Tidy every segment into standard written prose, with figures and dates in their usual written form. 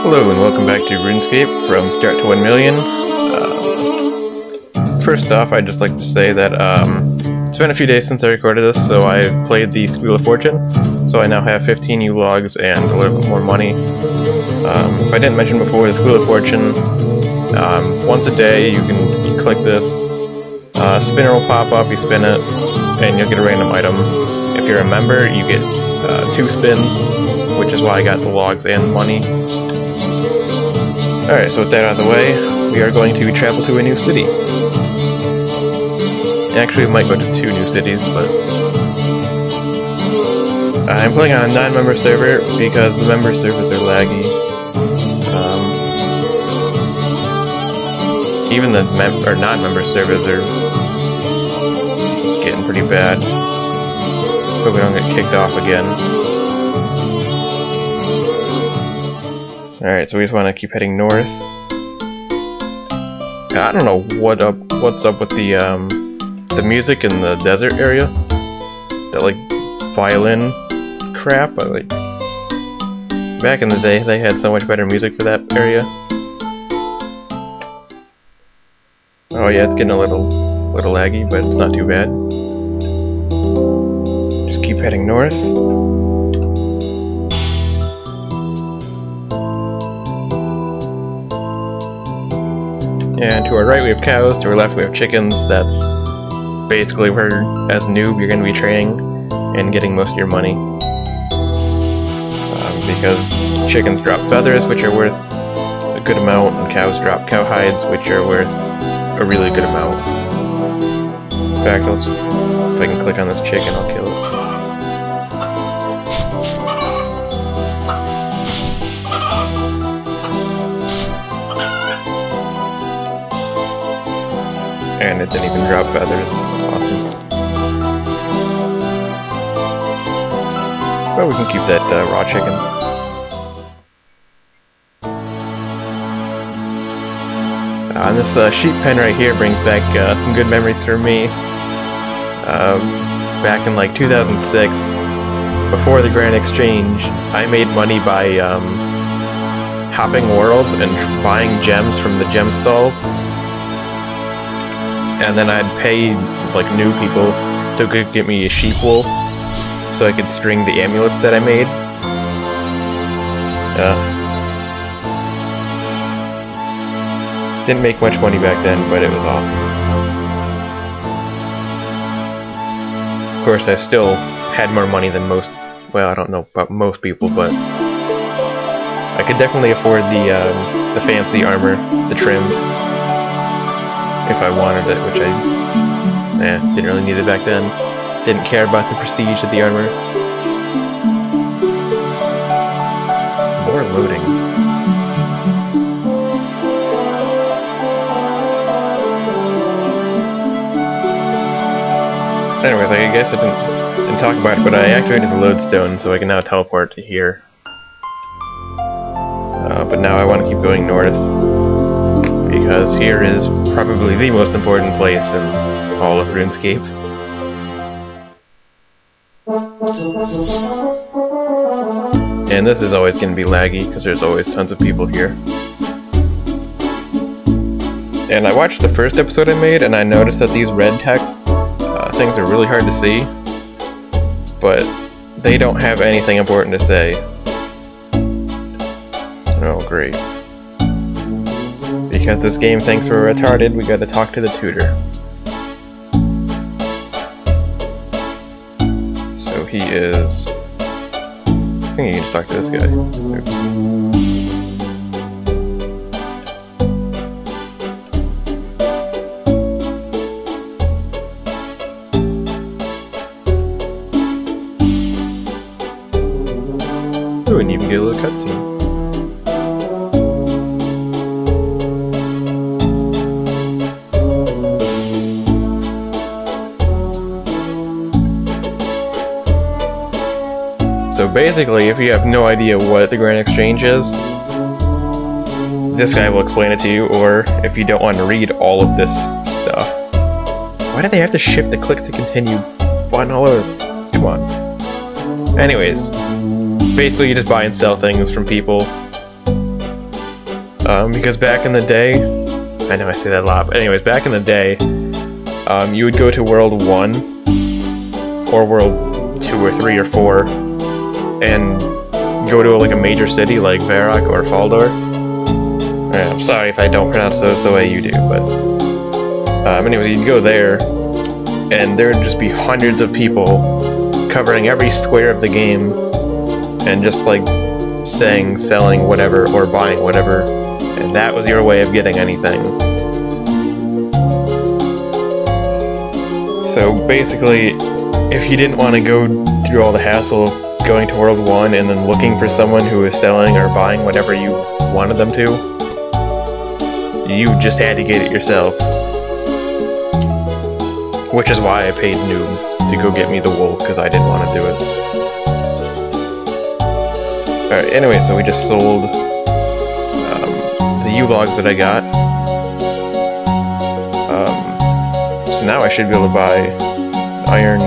Hello and welcome back to Runescape from Start to 1 Million. First off, I'd just like to say that it's been a few days since I recorded this, so I played the Wheel of Fortune, so I now have 15 new logs and a little bit more money. If I didn't mention before, the Wheel of Fortune, once a day you can click this, spinner will pop up, you spin it, and you'll get a random item. If you're a member, you get 2 spins, which is why I got the logs and the money. Alright, so with that out of the way, we are going to travel to a new city. Actually, we might go to 2 new cities, but I'm playing on a non-member server because the member servers are laggy. Even the non-member servers are getting pretty bad. Hope we don't get kicked off again. Alright, so we just want to keep heading north. I don't know what's up with the music in the desert area. That like violin crap. Back in the day they had so much better music for that area. Oh yeah, it's getting a little laggy, but it's not too bad. Just keep heading north. And to our right we have cows, to our left we have chickens. That's basically where, as a noob, you're going to be training and getting most of your money. Because chickens drop feathers, which are worth a good amount, and cows drop cow hides, which are worth a really good amount. In fact, if I can click on this chicken, I'll kill it. And it didn't even drop feathers. Awesome. But we can keep that raw chicken. And this sheep pen right here brings back some good memories for me. Back in like 2006, before the Grand Exchange, I made money by hopping worlds and buying gems from the gem stalls. And then I'd pay like new people to get me a sheep wool so I could string the amulets that I made. Didn't make much money back then, but it was awesome. Of course, I still had more money than most, well, I don't know about most people, but I could definitely afford the fancy armor, the trimmed. If I wanted it, which I didn't really need it back then. Didn't care about the prestige of the armor. More loading. Anyways, I guess I didn't talk about it, but I activated the lodestone, so I can now teleport to here. But now I want to keep going north, because here is probably the most important place in all of RuneScape. And this is always going to be laggy, because there's always tons of people here. And I watched the first episode I made, and I noticed that these red text things are really hard to see, but they don't have anything important to say. Oh, great. Because this game thinks we're retarded, we gotta talk to the tutor. So he is... I think you can just talk to this guy. Oops. Ooh, and you can get a little cutscene. So basically, if you have no idea what the Grand Exchange is, this guy will explain it to you, or if you don't want to read all of this stuff. Why do they have to shift the click to continue button all over? Come on. Anyways, basically you just buy and sell things from people. Because back in the day, I know I say that a lot, but anyways, back in the day, you would go to World 1, or World 2 or 3 or 4, and go to like a major city like Varrock or Faldor. I'm sorry if I don't pronounce those the way you do, but anyways, you'd go there, and there would just be hundreds of people covering every square of the game, and just like saying, selling whatever, or buying whatever, and that was your way of getting anything. So basically, if you didn't want to go through all the hassle of going to World 1 and then looking for someone who was selling or buying whatever you wanted them to, you just had to get it yourself. Which is why I paid noobs to go get me the wool, because I didn't want to do it. Alright, anyway, so we just sold the U-logs that I got. So now I should be able to buy iron.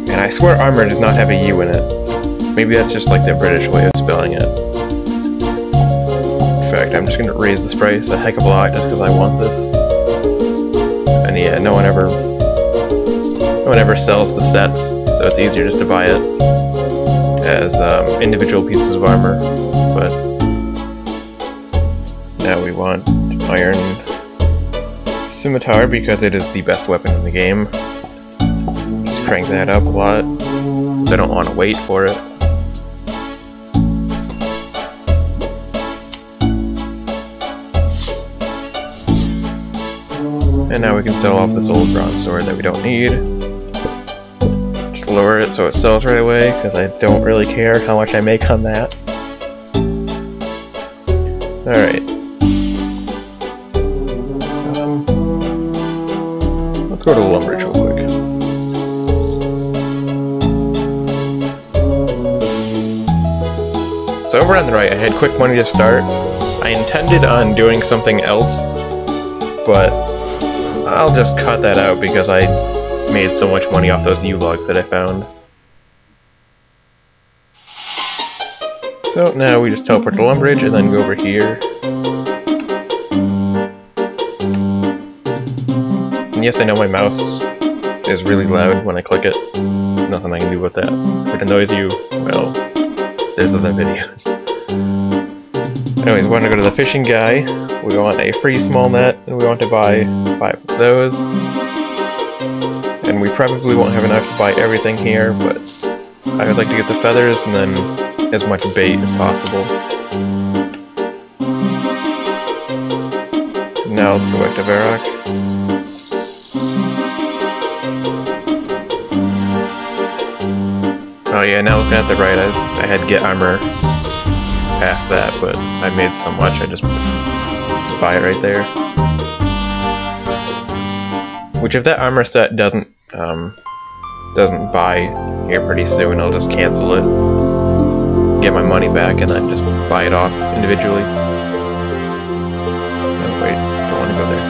And I swear armor does not have a U in it. Maybe that's just like the British way of spelling it. In fact, I'm just going to raise this price a heck of a lot just because I want this. And yeah, no one ever sells the sets, so it's easier just to buy it as individual pieces of armor. But now we want iron scimitar because it is the best weapon in the game. Just crank that up a lot, so I don't want to wait for it. And now we can sell off this old bronze sword that we don't need. Just lower it so it sells right away, because I don't really care how much I make on that. Alright. Let's go to the Lumbridge real quick. So over on the right, I had quick money to start. I intended on doing something else, but I'll just cut that out because I made so much money off those U-logs that I found. So now we just teleport to Lumbridge and then go over here. And yes, I know my mouse is really loud when I click it. Nothing I can do with that. If it annoys you, well, there's other videos. Anyways, we want to go to the fishing guy. We want a free small net, and we want to buy 5 of those. And we probably won't have enough to buy everything here, but I would like to get the feathers and then as much bait as possible. Now let's go back to Varrock. Oh yeah, now looking at the right, I had get armor past that, but I made so much I just buy it right there. Which if that armor set doesn't buy here pretty soon, I'll just cancel it, get my money back, and then just buy it off individually. Oh wait, don't want to go there.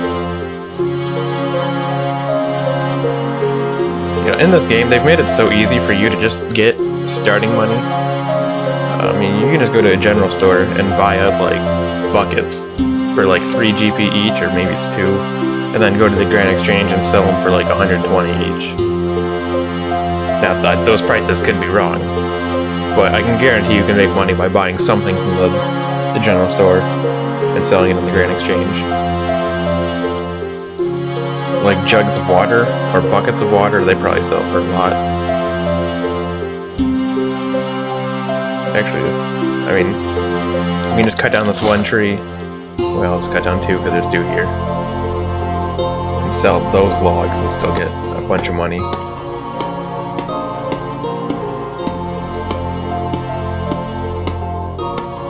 You know, in this game, they've made it so easy for you to just get starting money. I mean, you can just go to a general store and buy up like buckets for like 3 GP each, or maybe it's 2, and then go to the Grand Exchange and sell them for like 120 each. Now, those prices could be wrong, but I can guarantee you can make money by buying something from the general store and selling it on the Grand Exchange. Like jugs of water, or buckets of water, they probably sell for a lot. Actually, I mean, we can just cut down this one tree. Well, let's cut down 2 because there's 2 here. And sell those logs and still get a bunch of money.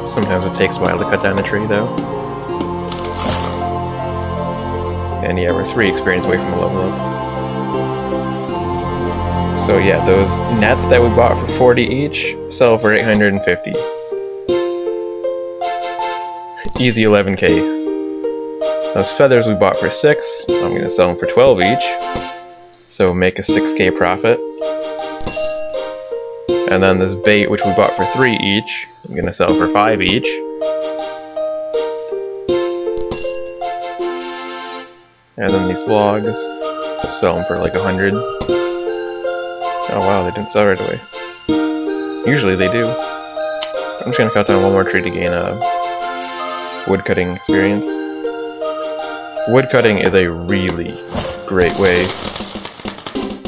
Sometimes it takes a while to cut down a tree, though. And yeah, we're 3 experience away from a level up. So yeah, those nets that we bought for 40 each sell for 850. Easy 11k. Those feathers we bought for 6, I'm going to sell them for 12 each. So make a 6k profit. And then this bait, which we bought for 3 each, I'm gonna sell for 5 each. And then these logs, we'll sell them for like 100. Oh wow, they didn't sell right away. Usually they do. I'm just gonna cut down one more tree to gain a woodcutting experience. Woodcutting is a really great way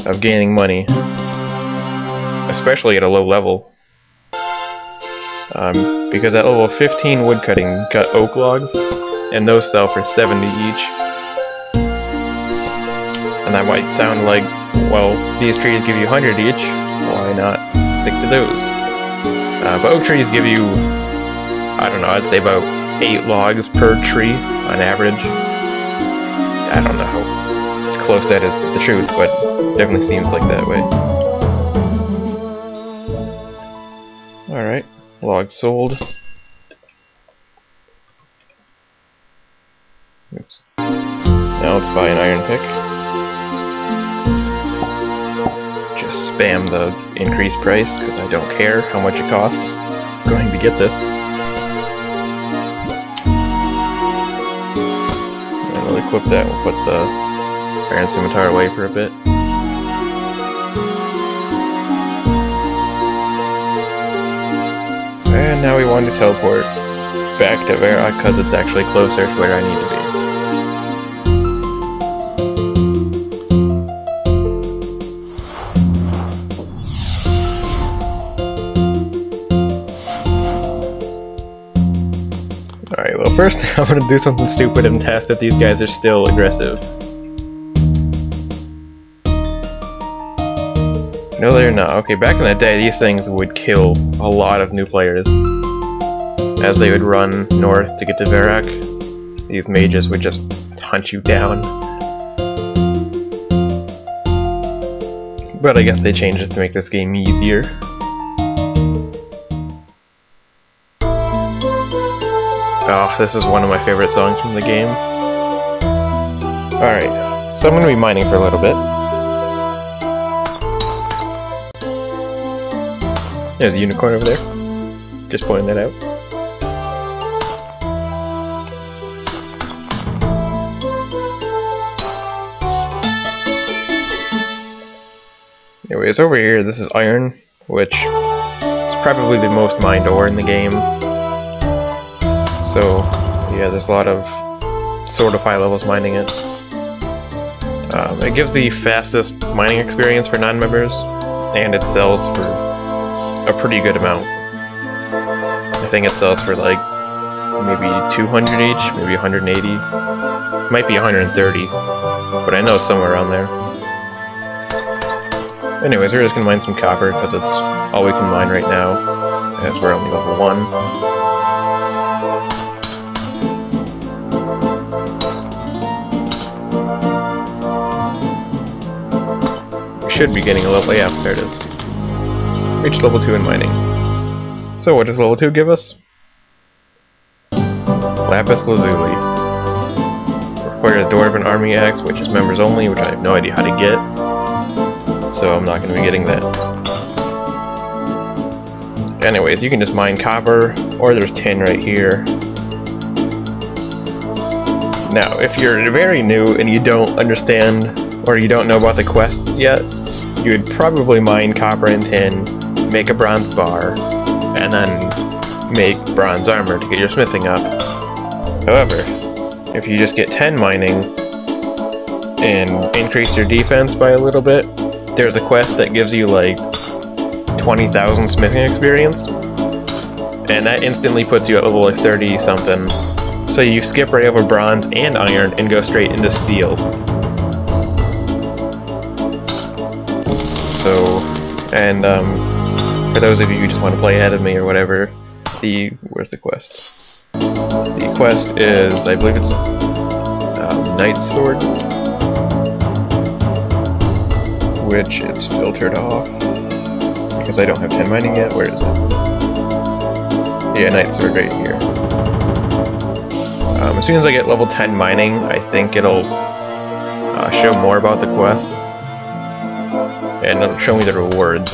of gaining money, especially at a low level. Because at level 15 woodcutting, you got oak logs, and those sell for 70 each. And that might sound like, well, these trees give you 100 each, why not stick to those? But oak trees give you, I don't know, I'd say about 8 logs per tree on average. I don't know how close that is to the truth, but it definitely seems like that way. Alright, logs sold. Oops. Now let's buy an iron pick. Just spam the increased price, because I don't care how much it costs. I'm going to get this. And we'll equip that, we'll put the iron scimitar away for a bit. And now we want to teleport back to Varrock, because it's actually closer to where I need to be. Alright, well first I'm gonna do something stupid and test if these guys are still aggressive. No, they're not. Okay, back in the day, these things would kill a lot of new players. As they would run north to get to Varrock, these mages would just hunt you down. But I guess they changed it to make this game easier. Oh, this is one of my favorite songs from the game. Alright, so I'm going to be mining for a little bit. There's a unicorn over there. Just pointing that out. Anyways, over here, this is iron, which is probably the most mined ore in the game. So, yeah, there's a lot of sort of high levels mining it. It gives the fastest mining experience for non-members, and it sells for a pretty good amount. I think it sells for like maybe 200 each, maybe 180. Might be 130, but I know it's somewhere around there. Anyways, we're just gonna mine some copper because it's all we can mine right now, as we're only level 1. Should be getting a level, yeah, there it is. Reached level 2 in mining. So what does level 2 give us? Lapis Lazuli. Requires Dwarven Army Axe, which is members only, which I have no idea how to get. So I'm not going to be getting that. Anyways, you can just mine copper, or there's tin right here. Now, if you're very new and you don't understand, or you don't know about the quests yet, you would probably mine copper and tin, make a bronze bar, and then make bronze armor to get your smithing up. However, if you just get 10 mining and increase your defense by a little bit, there's a quest that gives you like 20,000 smithing experience, and that instantly puts you at level like 30 something. So you skip right over bronze and iron and go straight into steel. So, and for those of you who just want to play ahead of me or whatever, where's the quest? The quest is, I believe it's Knight's Sword, which it's filtered off because I don't have 10 mining yet. Where is it? Yeah, Knight's Sword right here. As soon as I get level 10 mining, I think it'll show more about the quest. And it'll show me the rewards.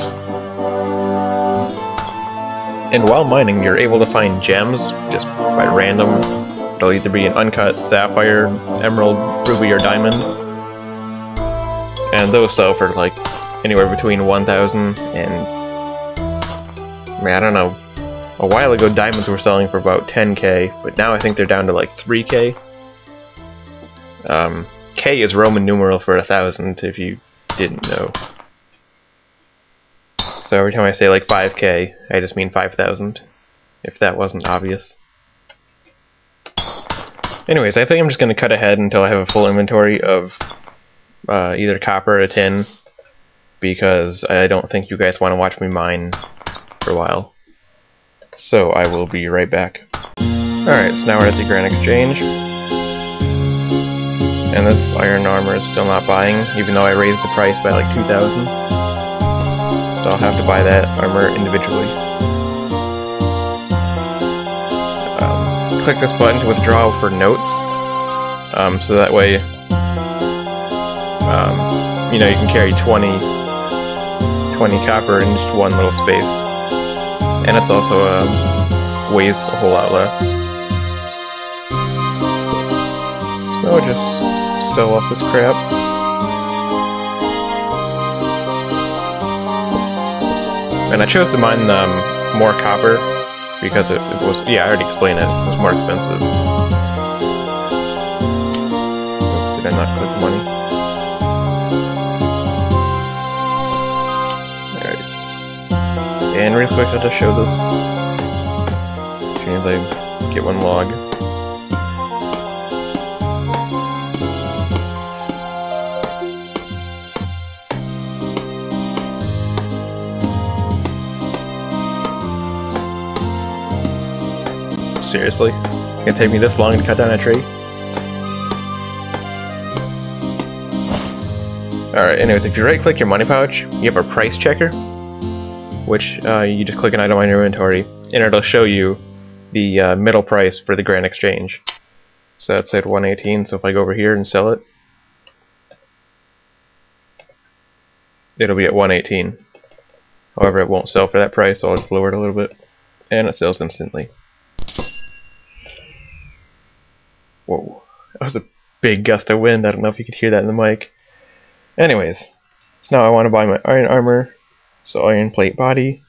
And while mining, you're able to find gems just by random. It'll either be an uncut sapphire, emerald, ruby, or diamond. And those sell for like anywhere between 1,000 and... I mean, I don't know. A while ago, diamonds were selling for about 10k, but now I think they're down to like 3k. K is Roman numeral for 1,000, if you didn't know. So every time I say like 5k, I just mean 5,000, if that wasn't obvious. Anyways, I think I'm just going to cut ahead until I have a full inventory of either copper or tin, because I don't think you guys want to watch me mine for a while. So I will be right back. Alright, so now we're at the Grand Exchange. And this iron armor is still not buying, even though I raised the price by like 2,000. So I'll have to buy that armor individually. Click this button to withdraw for notes. So that way, you know, you can carry 20 copper in just one little space. And it's also weighs a whole lot less. So just sell off this crap. And I chose to mine more copper because it was, yeah, I already explained it, it was more expensive. Oops, did I not click money? Alright. And real quick, I'll just show this as soon as I get one log. Seriously? It's gonna take me this long to cut down a tree? Alright, anyways, if you right click your money pouch, you have a price checker, which you just click an item on your inventory, and it'll show you the middle price for the Grand Exchange. So that's at 118, so if I go over here and sell it, it'll be at 118. However, it won't sell for that price, so I'll just lower it a little bit, and it sells instantly. Whoa, that was a big gust of wind. I don't know if you could hear that in the mic. Anyways, so now I want to buy my iron armor, so iron plate body.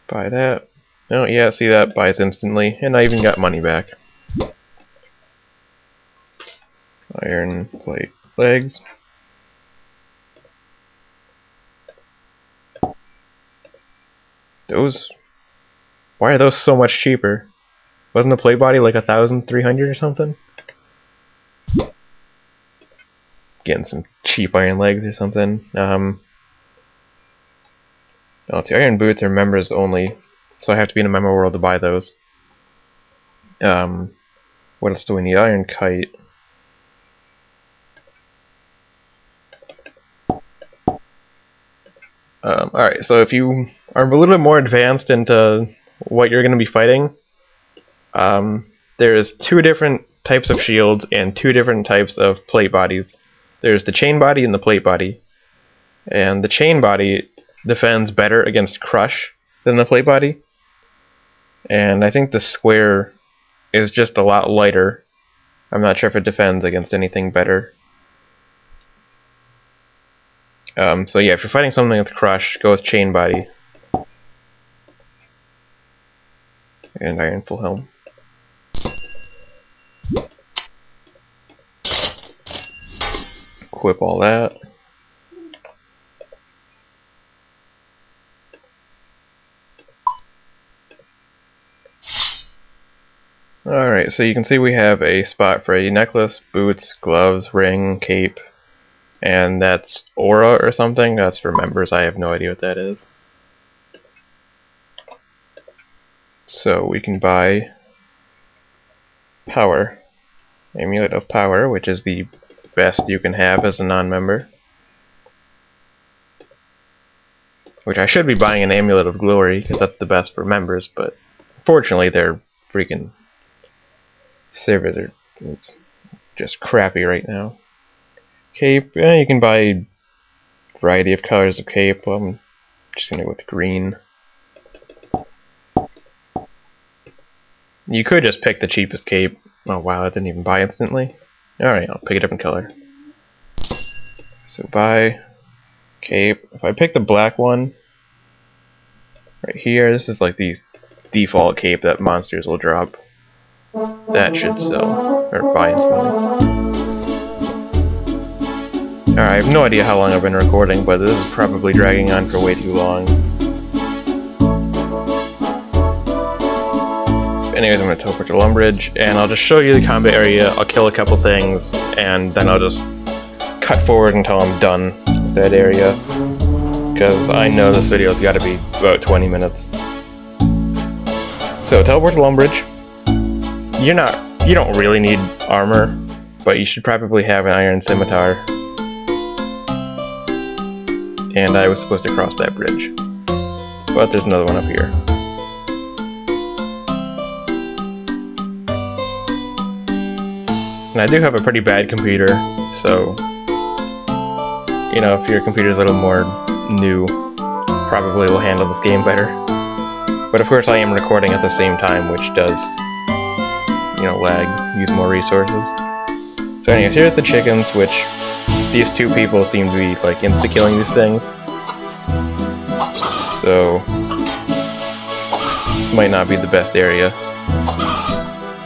Buy that. Oh yeah, see that buys instantly, and I even got money back. Iron plate legs. Those... Why are those so much cheaper? Wasn't the plate body like 1,300 or something? Getting some cheap iron legs or something. Let's see, iron boots are members only, so I have to be in a member world to buy those. What else do we need? Iron kite. Alright, so if you are a little bit more advanced into what you're going to be fighting, there's two different types of shields and two different types of plate bodies. There's the chain body and the plate body. And the chain body defends better against crush than the plate body. And I think the square is just a lot lighter. I'm not sure if it defends against anything better. So yeah, if you're fighting something with crush, go with chain body. And iron full helm. Equip all that. Alright, so you can see we have a spot for a necklace, boots, gloves, ring, cape, and that's aura or something. That's for members. I have no idea what that is. So we can buy power, amulet of power, which is the best you can have as a non-member. Which I should be buying an amulet of glory, because that's the best for members, but unfortunately their freaking servers are just crappy right now. Cape, you can buy variety of colors of cape. I'm just gonna go with green. You could just pick the cheapest cape. Oh wow, it didn't even buy instantly. Alright, I'll pick a different color. So buy cape. If I pick the black one, right here, this is like the default cape that monsters will drop. That should sell, or buy instantly. Alright, I have no idea how long I've been recording, but this is probably dragging on for way too long. Anyways, I'm going to teleport to Lumbridge, and I'll just show you the combat area, I'll kill a couple things, and then I'll just cut forward until I'm done with that area. Because I know this video's got to be about 20 minutes. So, teleport to Lumbridge. You don't really need armor, but you should probably have an iron scimitar. And I was supposed to cross that bridge. But there's another one up here. And I do have a pretty bad computer, so, you know, if your computer's a little more new, probably will handle this game better. But of course I am recording at the same time, which does, you know, lag, use more resources. So anyways, here's the chickens, which these two people seem to be, like, insta-killing these things. So, this might not be the best area.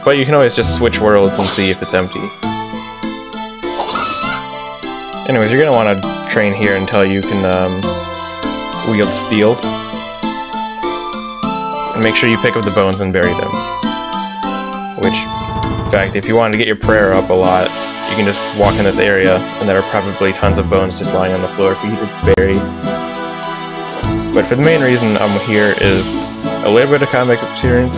But you can always just switch worlds and see if it's empty. Anyways, you're going to want to train here until you can wield steel. And make sure you pick up the bones and bury them. Which, in fact, if you wanted to get your prayer up a lot, you can just walk in this area, and there are probably tons of bones just lying on the floor for you to bury. But for the main reason I'm here is a little bit of combat experience,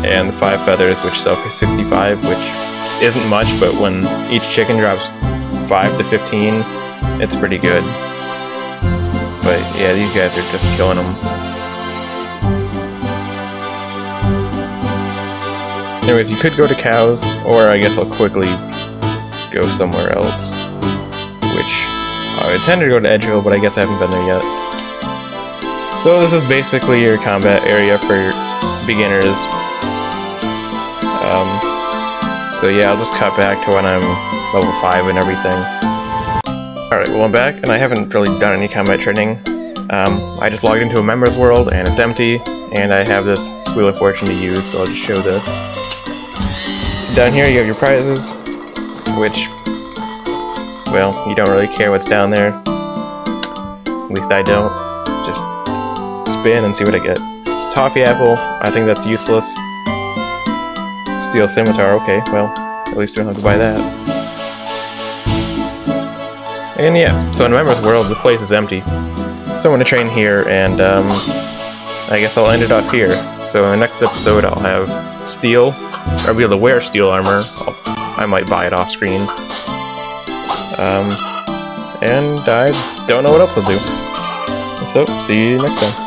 and the 5 feathers, which sell for 65, which isn't much, but when each chicken drops 5 to 15, it's pretty good. But yeah, these guys are just killing them. Anyways, you could go to cows, or I guess I'll quickly go somewhere else. Which, I intended to go to Edgehill, but I guess I haven't been there yet. So this is basically your combat area for beginners. So yeah, I'll just cut back to when I'm level 5 and everything. Alright, well I'm back, and I haven't really done any combat training. I just logged into a members world, and it's empty, and I have this Squeal of Fortune to use, so I'll just show this. So down here you have your prizes, which, well, you don't really care what's down there. At least I don't. Just spin and see what I get. It's Toffee Apple, I think that's useless. Steel Scimitar, okay, well, at least I don't have to buy that. And yeah, so in Members World, this place is empty. So I'm going to train here, and I guess I'll end it off here. So in the next episode, I'll have steel, or I'll be able to wear steel armor. I might buy it off screen. And I don't know what else I'll do. So, see you next time.